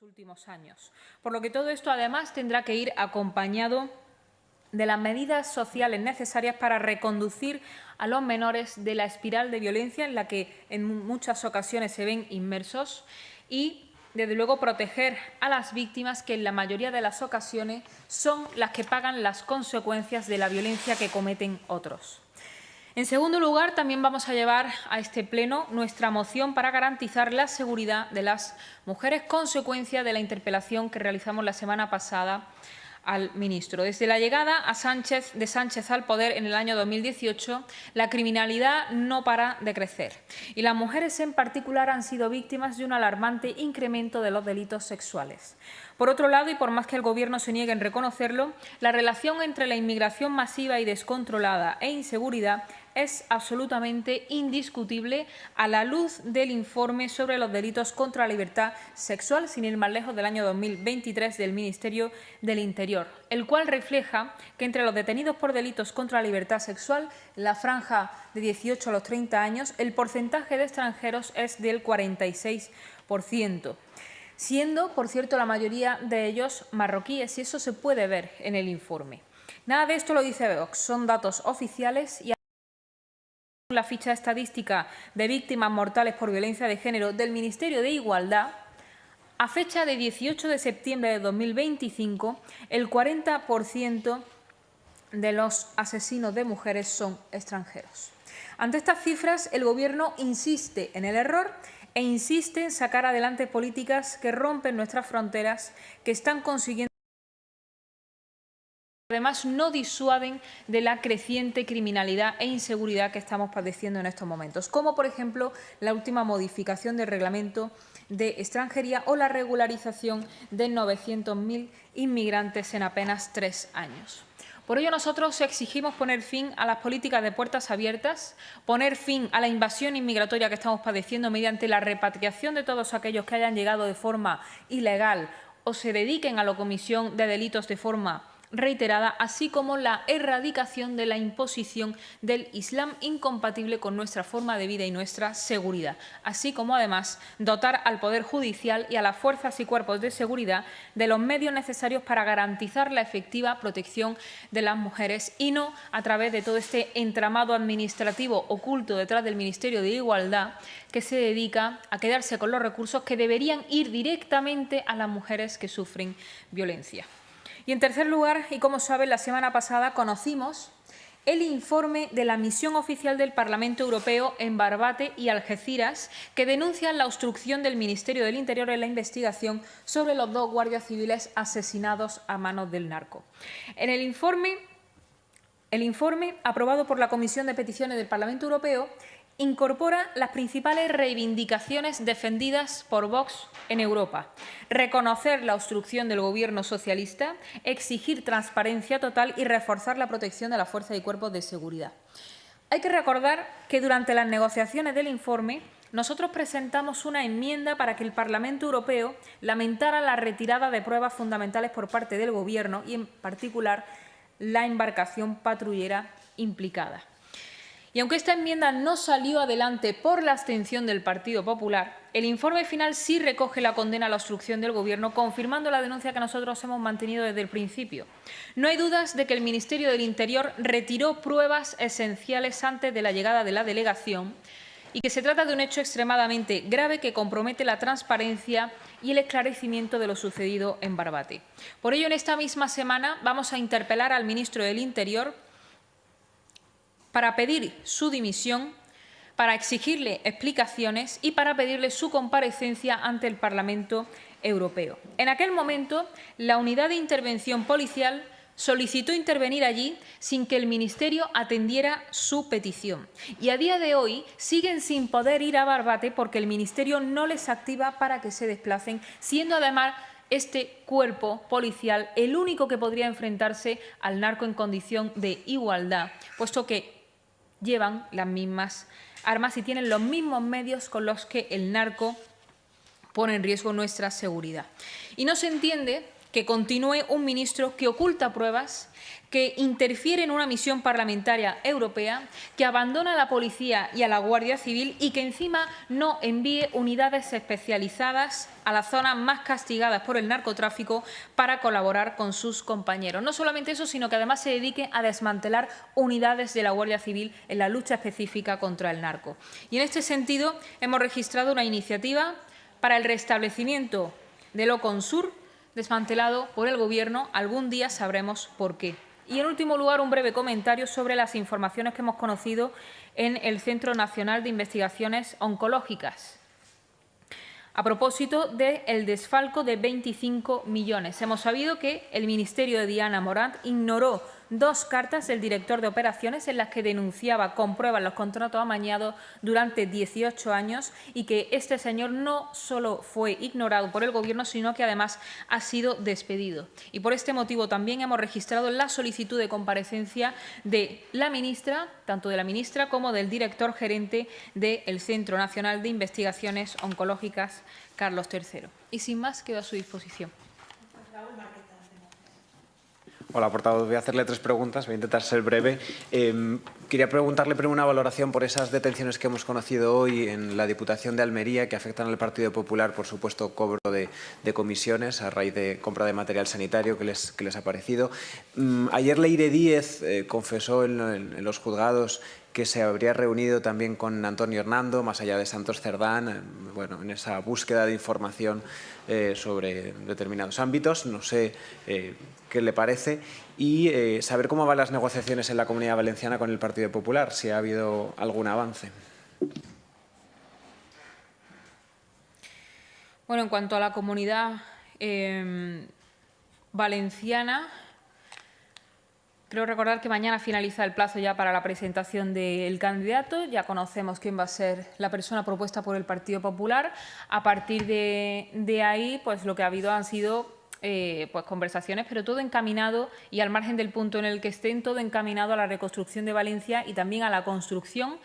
últimos años. Por lo que todo esto, además, tendrá que ir acompañado de las medidas sociales necesarias para reconducir a los menores de la espiral de violencia en la que en muchas ocasiones se ven inmersos y, desde luego, proteger a las víctimas que en la mayoría de las ocasiones son las que pagan las consecuencias de la violencia que cometen otros. En segundo lugar, también vamos a llevar a este pleno nuestra moción para garantizar la seguridad de las mujeres, consecuencia de la interpelación que realizamos la semana pasada al ministro. Desde la llegada de Sánchez al poder en el año 2018, la criminalidad no para de crecer y las mujeres en particular han sido víctimas de un alarmante incremento de los delitos sexuales. Por otro lado, y por más que el Gobierno se niegue en reconocerlo, la relación entre la inmigración masiva y descontrolada e inseguridad es absolutamente indiscutible a la luz del informe sobre los delitos contra la libertad sexual, sin ir más lejos, del año 2023 del Ministerio del Interior, el cual refleja que entre los detenidos por delitos contra la libertad sexual, la franja de 18 a los 30 años, el porcentaje de extranjeros es del 46%. Siendo, por cierto, la mayoría de ellos marroquíes, y eso se puede ver en el informe. Nada de esto lo dice Vox, son datos oficiales y la ficha estadística de víctimas mortales por violencia de género del Ministerio de Igualdad, a fecha de 18 de septiembre de 2025, el 40% de los asesinos de mujeres son extranjeros. Ante estas cifras, el Gobierno insiste en el error e insiste en sacar adelante políticas que rompen nuestras fronteras, que están consiguiendo, además no disuaden de la creciente criminalidad e inseguridad que estamos padeciendo en estos momentos, como por ejemplo la última modificación del Reglamento de Extranjería o la regularización de 900.000 inmigrantes en apenas 3 años. Por ello, nosotros exigimos poner fin a las políticas de puertas abiertas, poner fin a la invasión inmigratoria que estamos padeciendo mediante la repatriación de todos aquellos que hayan llegado de forma ilegal o se dediquen a la comisión de delitos de forma reiterada, así como la erradicación de la imposición del Islam incompatible con nuestra forma de vida y nuestra seguridad, así como además dotar al Poder Judicial y a las fuerzas y cuerpos de seguridad de los medios necesarios para garantizar la efectiva protección de las mujeres y no a través de todo este entramado administrativo oculto detrás del Ministerio de Igualdad que se dedica a quedarse con los recursos que deberían ir directamente a las mujeres que sufren violencia. Y en tercer lugar, y como saben, la semana pasada conocimos el informe de la misión oficial del Parlamento Europeo en Barbate y Algeciras, que denuncian la obstrucción del Ministerio del Interior en la investigación sobre los 2 guardias civiles asesinados a manos del narco. En el informe aprobado por la Comisión de Peticiones del Parlamento Europeo incorpora las principales reivindicaciones defendidas por Vox en Europa: reconocer la obstrucción del Gobierno socialista, exigir transparencia total y reforzar la protección de las fuerzas y cuerpos de seguridad. Hay que recordar que durante las negociaciones del informe nosotros presentamos una enmienda para que el Parlamento Europeo lamentara la retirada de pruebas fundamentales por parte del Gobierno y, en particular, la embarcación patrullera implicada. Y aunque esta enmienda no salió adelante por la abstención del Partido Popular, el informe final sí recoge la condena a la obstrucción del Gobierno, confirmando la denuncia que nosotros hemos mantenido desde el principio. No hay dudas de que el Ministerio del Interior retiró pruebas esenciales antes de la llegada de la delegación y que se trata de un hecho extremadamente grave que compromete la transparencia y el esclarecimiento de lo sucedido en Barbate. Por ello, en esta misma semana vamos a interpelar al ministro del Interior para pedir su dimisión, para exigirle explicaciones y para pedirle su comparecencia ante el Parlamento Europeo. En aquel momento, la Unidad de Intervención Policial solicitó intervenir allí sin que el Ministerio atendiera su petición. Y a día de hoy siguen sin poder ir a Barbate porque el Ministerio no les activa para que se desplacen, siendo además este cuerpo policial el único que podría enfrentarse al narco en condición de igualdad, puesto que llevan las mismas armas y tienen los mismos medios con los que el narco pone en riesgo nuestra seguridad. Y no se entiende que continúe un ministro que oculta pruebas, que interfiere en una misión parlamentaria europea, que abandona a la policía y a la Guardia Civil y que encima no envíe unidades especializadas a las zonas más castigadas por el narcotráfico para colaborar con sus compañeros. No solamente eso, sino que además se dedique a desmantelar unidades de la Guardia Civil en la lucha específica contra el narco. Y en este sentido hemos registrado una iniciativa para el restablecimiento del Oconsur, desmantelado por el Gobierno. Algún día sabremos por qué. Y, en último lugar, un breve comentario sobre las informaciones que hemos conocido en el Centro Nacional de Investigaciones Oncológicas. A propósito del desfalco de 25 millones. Hemos sabido que el Ministerio de Diana Morant ignoró 2 cartas del director de operaciones en las que denunciaba con pruebas los contratos amañados durante 18 años y que este señor no solo fue ignorado por el Gobierno, sino que además ha sido despedido. Y por este motivo también hemos registrado la solicitud de comparecencia de la ministra, tanto de la ministra como del director gerente del Centro Nacional de Investigaciones Oncológicas, Carlos III. Y sin más, quedo a su disposición. Hola, portavoz. Voy a hacerle 3 preguntas. Voy a intentar ser breve. Quería preguntarle primero una valoración por esas detenciones que hemos conocido hoy en la Diputación de Almería que afectan al Partido Popular por supuesto cobro de comisiones a raíz de compra de material sanitario que les ha parecido. Ayer Leire Díez confesó en los juzgados que se habría reunido también con Antonio Hernando, más allá de Santos Cerdán, bueno, en esa búsqueda de información sobre determinados ámbitos. No sé qué le parece y saber cómo van las negociaciones en la Comunidad Valenciana con el Partido Popular, si ha habido algún avance. Bueno, en cuanto a la Comunidad Valenciana, creo recordar que mañana finaliza el plazo ya para la presentación del candidato. Ya conocemos quién va a ser la persona propuesta por el Partido Popular. A partir de ahí, pues lo que ha habido han sido pues conversaciones, pero todo encaminado y al margen del punto en el que estén, todo encaminado a la reconstrucción de Valencia y también a la construcción.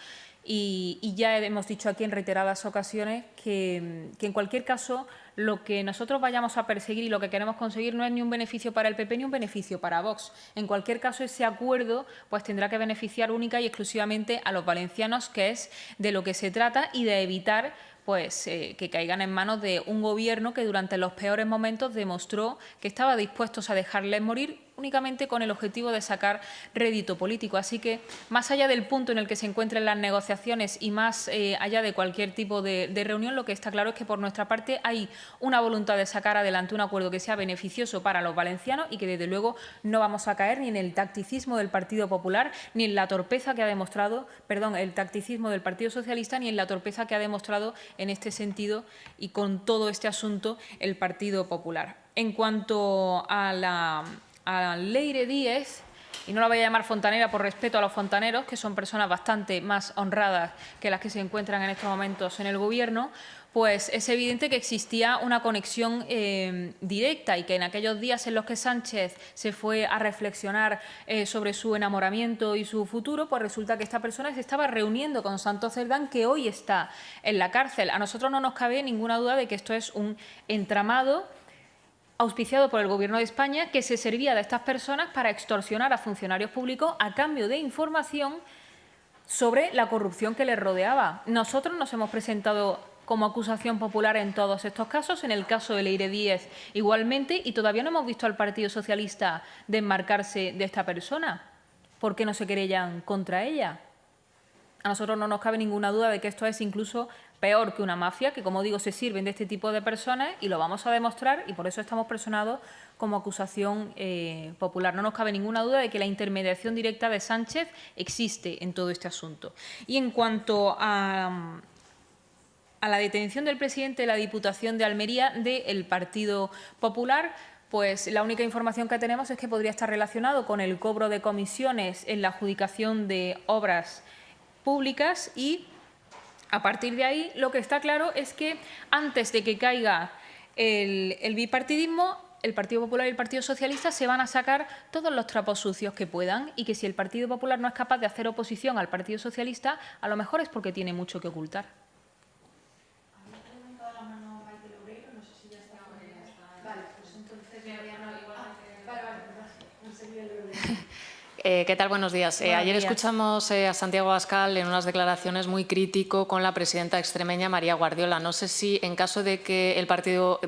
Y ya hemos dicho aquí en reiteradas ocasiones que en cualquier caso lo que nosotros vayamos a perseguir y lo que queremos conseguir no es ni un beneficio para el PP ni un beneficio para Vox. En cualquier caso, ese acuerdo pues tendrá que beneficiar única y exclusivamente a los valencianos, que es de lo que se trata, y de evitar pues que caigan en manos de un Gobierno que durante los peores momentos demostró que estaba dispuesto a dejarles morir únicamente con el objetivo de sacar rédito político. Así que, más allá del punto en el que se encuentren las negociaciones y más allá de cualquier tipo de reunión, lo que está claro es que por nuestra parte hay una voluntad de sacar adelante un acuerdo que sea beneficioso para los valencianos y que desde luego no vamos a caer ni en el tacticismo del Partido Popular, ni en la torpeza que ha demostrado, el tacticismo del Partido Socialista, ni en la torpeza que ha demostrado en este sentido y con todo este asunto el Partido Popular. En cuanto a Leire Díez, y no la voy a llamar fontanera por respeto a los fontaneros, que son personas bastante más honradas que las que se encuentran en estos momentos en el Gobierno, pues es evidente que existía una conexión directa y que en aquellos días en los que Sánchez se fue a reflexionar sobre su enamoramiento y su futuro, pues resulta que esta persona se estaba reuniendo con Santos Cerdán, que hoy está en la cárcel. A nosotros no nos cabe ninguna duda de que esto es un entramado auspiciado por el Gobierno de España, que se servía de estas personas para extorsionar a funcionarios públicos a cambio de información sobre la corrupción que les rodeaba. Nosotros nos hemos presentado como acusación popular en todos estos casos, en el caso de Leire Díez igualmente, y todavía no hemos visto al Partido Socialista desmarcarse de esta persona. ¿Por qué no se querellan contra ella? A nosotros no nos cabe ninguna duda de que esto es incluso peor que una mafia, que, como digo, se sirven de este tipo de personas y lo vamos a demostrar, y por eso estamos personados como acusación popular. No nos cabe ninguna duda de que la intermediación directa de Sánchez existe en todo este asunto. Y en cuanto a la detención del presidente de la Diputación de Almería del Partido Popular, pues la única información que tenemos es que podría estar relacionado con el cobro de comisiones en la adjudicación de obras públicas y, a partir de ahí, lo que está claro es que antes de que caiga el bipartidismo, el Partido Popular y el Partido Socialista se van a sacar todos los trapos sucios que puedan, y que si el Partido Popular no es capaz de hacer oposición al Partido Socialista, a lo mejor es porque tiene mucho que ocultar. Vale, pues entonces ¿Qué tal? Buenos días. Ayer días. escuchamos a Santiago Abascal en unas declaraciones muy crítico con la presidenta extremeña María Guardiola. No sé si en caso de que el Partido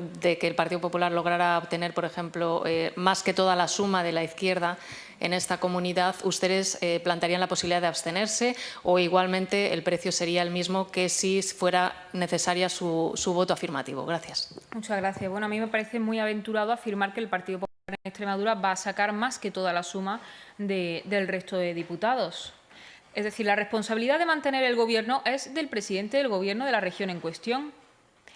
Popular lograra obtener, por ejemplo, más que toda la suma de la izquierda en esta comunidad, ustedes plantearían la posibilidad de abstenerse o igualmente el precio sería el mismo que si fuera necesaria su voto afirmativo. Gracias. Muchas gracias. Bueno, a mí me parece muy aventurado afirmar que el Partido Popular en Extremadura va a sacar más que toda la suma del resto de diputados. Es decir, la responsabilidad de mantener el Gobierno es del presidente del Gobierno de la región en cuestión.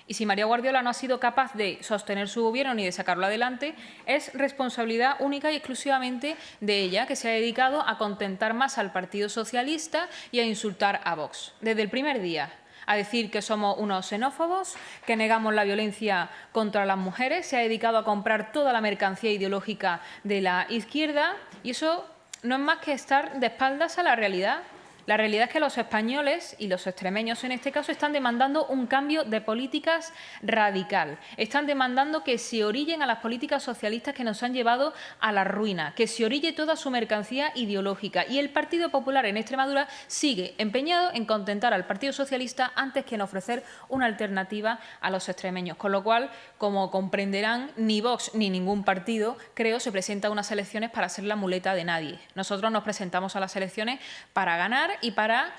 Y si María Guardiola no ha sido capaz de sostener su Gobierno ni de sacarlo adelante, es responsabilidad única y exclusivamente de ella, que se ha dedicado a contentar más al Partido Socialista y a insultar a Vox. Desde el primer día, a decir que somos unos xenófobos, que negamos la violencia contra las mujeres, se ha dedicado a comprar toda la mercancía ideológica de la izquierda y eso no es más que estar de espaldas a la realidad. La realidad es que los españoles y los extremeños en este caso están demandando un cambio de políticas radical. Están demandando que se orillen a las políticas socialistas que nos han llevado a la ruina, que se orille toda su mercancía ideológica. Y el Partido Popular en Extremadura sigue empeñado en contentar al Partido Socialista antes que en ofrecer una alternativa a los extremeños. Con lo cual, como comprenderán, ni Vox ni ningún partido, creo, se presenta a unas elecciones para ser la muleta de nadie. Nosotros nos presentamos a las elecciones para ganar y para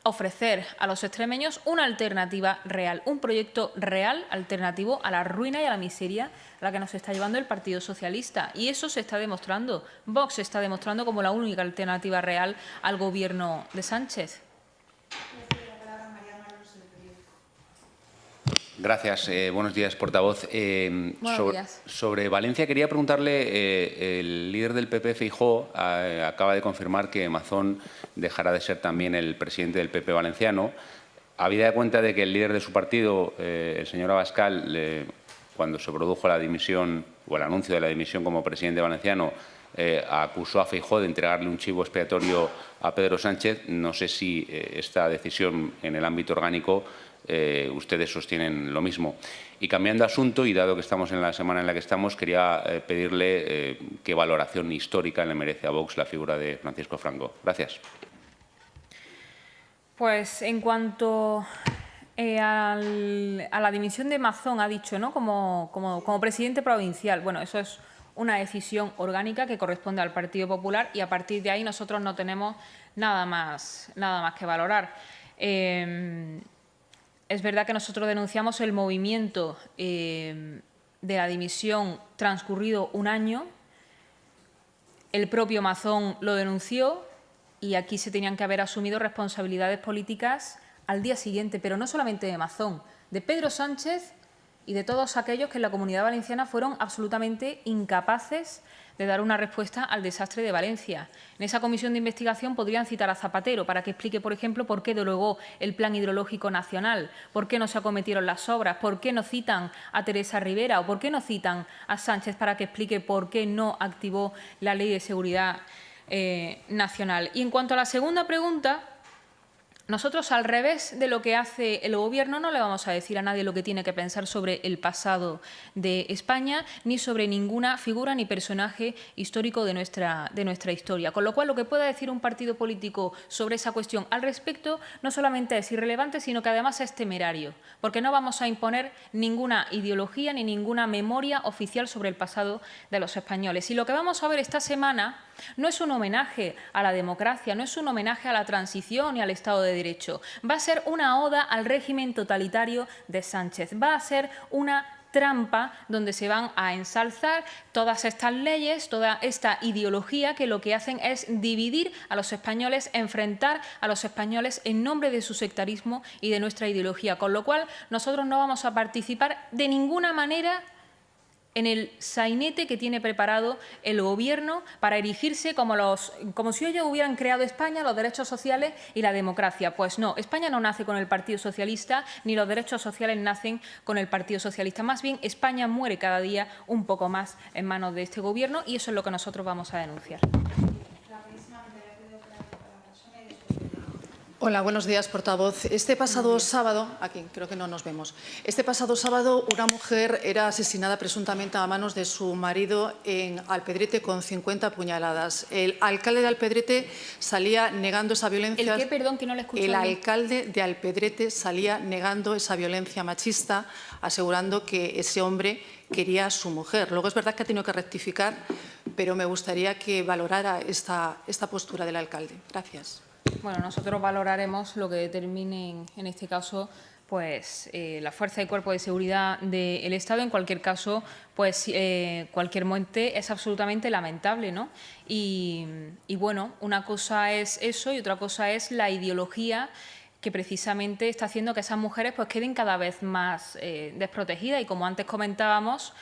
ofrecer a los extremeños una alternativa real, un proyecto real alternativo a la ruina y a la miseria a la que nos está llevando el Partido Socialista. Y eso se está demostrando. Vox se está demostrando como la única alternativa real al Gobierno de Sánchez. Gracias. Buenos días, portavoz. Buenos días. Sobre Valencia quería preguntarle, el líder del PP, Feijóo, acaba de confirmar que Mazón dejará de ser también el presidente del PP valenciano. Habida cuenta de que el líder de su partido, el señor Abascal, cuando se produjo la dimisión o el anuncio de la dimisión como presidente valenciano, acusó a Feijóo de entregarle un chivo expiatorio a Pedro Sánchez. No sé si esta decisión en el ámbito orgánico ustedes sostienen lo mismo. Y cambiando de asunto, y dado que estamos en la semana en la que estamos, quería pedirle qué valoración histórica le merece a Vox la figura de Francisco Franco. Gracias. Pues en cuanto a la dimisión de Mazón, ha dicho, ¿no?, como presidente provincial. Bueno, eso es una decisión orgánica que corresponde al Partido Popular y a partir de ahí nosotros no tenemos nada más que valorar. Es verdad que nosotros denunciamos el movimiento de la dimisión transcurrido un año. El propio Mazón lo denunció y aquí se tenían que haber asumido responsabilidades políticas al día siguiente, pero no solamente de Mazón, de Pedro Sánchez y de todos aquellos que en la Comunidad Valenciana fueron absolutamente incapaces de dar una respuesta al desastre de Valencia. En esa comisión de investigación podrían citar a Zapatero para que explique, por ejemplo, por qué derogó el Plan Hidrológico Nacional, por qué no se acometieron las obras, por qué no citan a Teresa Rivera o por qué no citan a Sánchez para que explique por qué no activó la Ley de Seguridad Nacional. Y en cuanto a la segunda pregunta, nosotros, al revés de lo que hace el Gobierno, no le vamos a decir a nadie lo que tiene que pensar sobre el pasado de España, ni sobre ninguna figura ni personaje histórico de nuestra historia. Con lo cual, lo que pueda decir un partido político sobre esa cuestión al respecto no solamente es irrelevante, sino que además es temerario, porque no vamos a imponer ninguna ideología ni ninguna memoria oficial sobre el pasado de los españoles. Y lo que vamos a ver esta semana no es un homenaje a la democracia, no es un homenaje a la transición y al Estado de Derecho. Va a ser una oda al régimen totalitario de Sánchez. Va a ser una trampa donde se van a ensalzar todas estas leyes, toda esta ideología que lo que hacen es dividir a los españoles, enfrentar a los españoles en nombre de su sectarismo y de nuestra ideología. Con lo cual, nosotros no vamos a participar de ninguna manera en el sainete que tiene preparado el Gobierno para erigirse como si ellos hubieran creado España, los derechos sociales y la democracia. Pues no, España no nace con el Partido Socialista, ni los derechos sociales nacen con el Partido Socialista. Más bien, España muere cada día un poco más en manos de este Gobierno y eso es lo que nosotros vamos a denunciar. Hola, buenos días, portavoz. Este pasado sábado, aquí creo que no nos vemos, este pasado sábado una mujer era asesinada presuntamente a manos de su marido en Alpedrete con 50 puñaladas. El alcalde de Alpedrete salía negando esa violencia. ¿El qué? Perdón, que no le escuché. El alcalde de Alpedrete salía negando esa violencia machista, asegurando que ese hombre quería a su mujer. Luego es verdad que ha tenido que rectificar, pero me gustaría que valorara esta postura del alcalde. Gracias. Bueno, nosotros valoraremos lo que determinen, en este caso, pues la fuerza y cuerpo de seguridad del Estado. En cualquier caso, pues cualquier muerte es absolutamente lamentable, ¿no? Y bueno, una cosa es eso y otra cosa es la ideología que precisamente está haciendo que esas mujeres pues queden cada vez más desprotegidas. Y como antes comentábamos,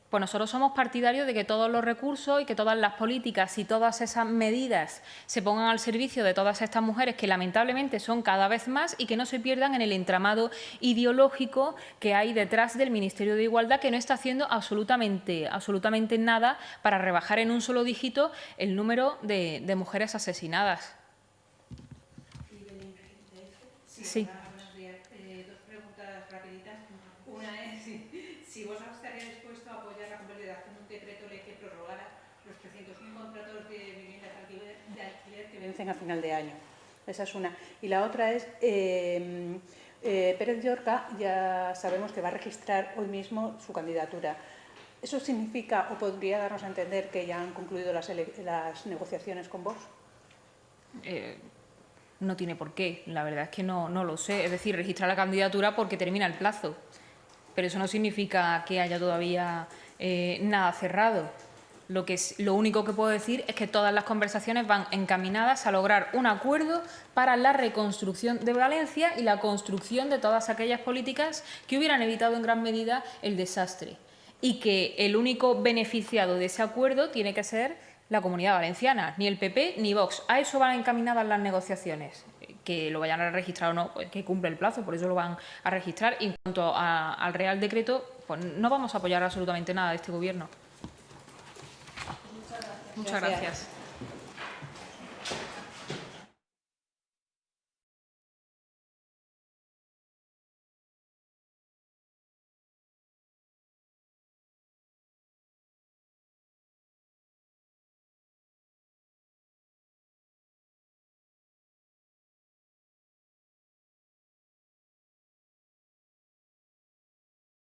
pues nosotros somos partidarios de que todos los recursos y que todas las políticas y todas esas medidas se pongan al servicio de todas estas mujeres que lamentablemente son cada vez más y que no se pierdan en el entramado ideológico que hay detrás del Ministerio de Igualdad, que no está haciendo absolutamente nada para rebajar en un solo dígito el número de mujeres asesinadas. Sí. Buenos días. Dos preguntas rapiditas. Una es si vos estarías dispuesto a apoyar la convalidación de un decreto ley que prorrogara los 300.000 contratos de viviendas de alquiler que vencen a final de año. Esa es una. Y la otra es, Pérez Llorca ya sabemos que va a registrar hoy mismo su candidatura. ¿Eso significa o podría darnos a entender que ya han concluido las negociaciones con vos? No tiene por qué, la verdad es que no lo sé. Es decir, registrar la candidatura porque termina el plazo. Pero eso no significa que haya todavía nada cerrado. Lo único que puedo decir es que todas las conversaciones van encaminadas a lograr un acuerdo para la reconstrucción de Valencia y la construcción de todas aquellas políticas que hubieran evitado en gran medida el desastre. Y que el único beneficiado de ese acuerdo tiene que ser la Comunidad Valenciana, ni el PP ni Vox. A eso van encaminadas las negociaciones. Que lo vayan a registrar o no, pues que cumple el plazo, por eso lo van a registrar. Y en cuanto al Real Decreto, pues no vamos a apoyar absolutamente nada de este Gobierno. Muchas gracias.